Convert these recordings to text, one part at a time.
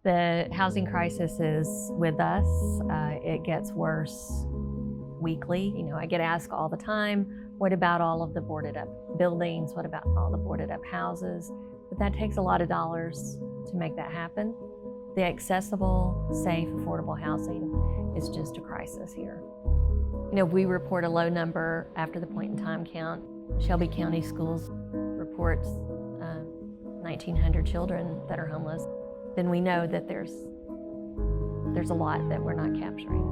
The housing crisis is with us. It gets worse weekly. I get asked all the time, what about all of the boarded up buildings? What about all the boarded up houses? But that takes a lot of dollars to make that happen. The accessible, safe, affordable housing is just a crisis here. We report a low number after the point in time count. Shelby County Schools reports 1,900 children that are homeless. Then we know that there's a lot that we're not capturing.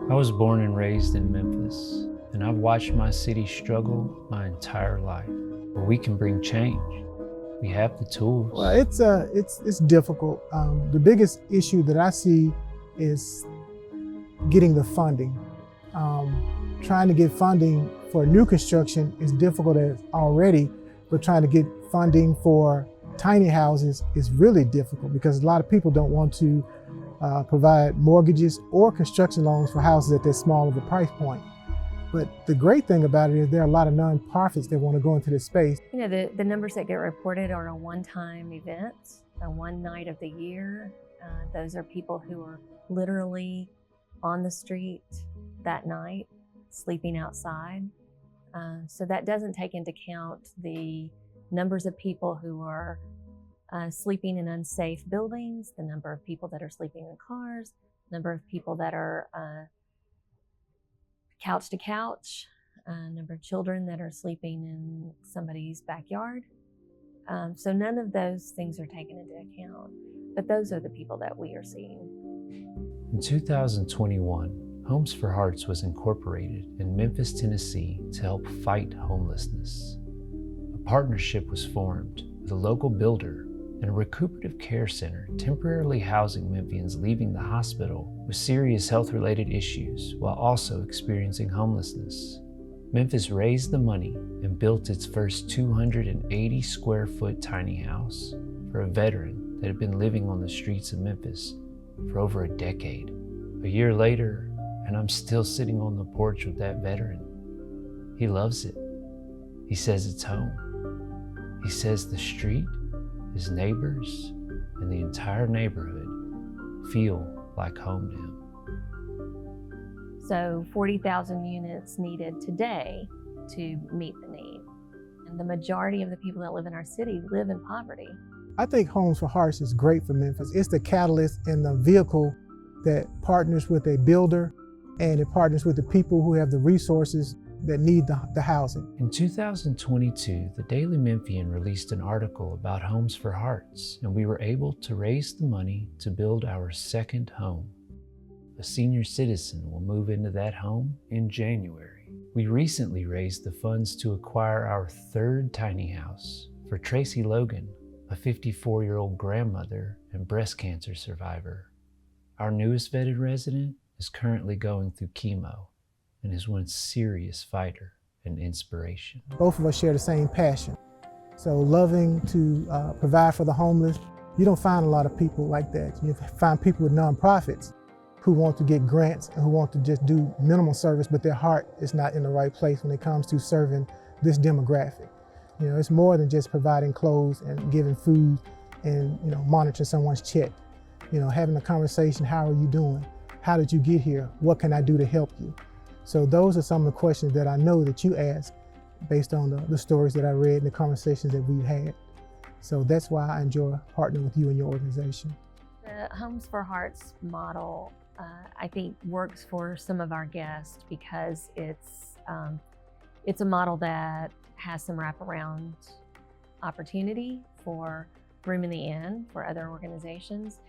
I was born and raised in Memphis, and I've watched my city struggle my entire life. But we can bring change. We have the tools. Well, it's difficult. The biggest issue that I see is getting the funding. Trying to get funding for new construction is difficult already, but trying to get funding for tiny houses is really difficult because a lot of people don't want to provide mortgages or construction loans for houses at that small of a price point. But the great thing about it is there are a lot of nonprofits that want to go into this space. The numbers that get reported are a one-time event, a one night of the year. Those are people who are literally on the street that night, sleeping outside. So that doesn't take into account the numbers of people who are sleeping in unsafe buildings, the number of people that are sleeping in cars, number of people that are couch to couch, number of children that are sleeping in somebody's backyard. So none of those things are taken into account, but those are the people that we are seeing. In 2021, Homes for Hearts was incorporated in Memphis, Tennessee to help fight homelessness. A partnership was formed with a local builder and a recuperative care center temporarily housing Memphians leaving the hospital with serious health-related issues while also experiencing homelessness. Memphis raised the money and built its first 280 square foot tiny house for a veteran that had been living on the streets of Memphis for over a decade. A year later, and I'm still sitting on the porch with that veteran. He loves it. He says it's home. He says the street, his neighbors, and the entire neighborhood feel like home to him. So 40,000 units needed today to meet the need. And the majority of the people that live in our city live in poverty. I think Homes for Hearts is great for Memphis. It's the catalyst and the vehicle that partners with a builder and it partners with the people who have the resources that need the housing. In 2022, the Daily Memphian released an article about Homes for Hearts, and we were able to raise the money to build our second home. A senior citizen will move into that home in January. We recently raised the funds to acquire our third tiny house for Tracy Logan, a 54-year-old grandmother and breast cancer survivor. Our newest vetted resident is currently going through chemo and is one serious fighter and inspiration. Both of us share the same passion. So loving to provide for the homeless. You don't find a lot of people like that. You find people with nonprofits who want to get grants and who want to just do minimal service, but their heart is not in the right place when it comes to serving this demographic. It's more than just providing clothes and giving food and monitoring someone's check. Having a conversation, how are you doing? How did you get here? What can I do to help you? So those are some of the questions that I know that you ask based on the stories that I read and the conversations that we've had. So that's why I enjoy partnering with you and your organization. The Homes for Hearts model, I think, works for some of our guests because it's a model that has some wraparound opportunity for room in the inn for other organizations.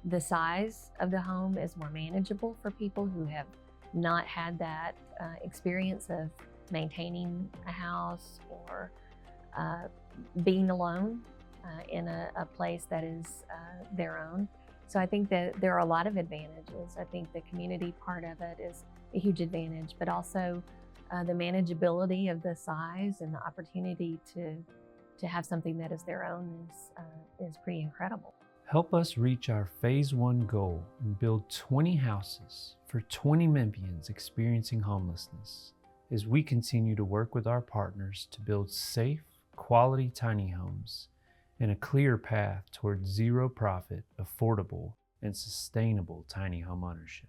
The size of the home is more manageable for people who have not had that experience of maintaining a house or being alone in a place that is their own. So I think that there are a lot of advantages. I think the community part of it is a huge advantage, but also the manageability of the size and the opportunity to have something that is their own is pretty incredible. Help us reach our Phase 1 goal and build 20 houses for 20 Memphians experiencing homelessness as we continue to work with our partners to build safe, quality tiny homes and a clear path towards zero profit, affordable, and sustainable tiny home ownership.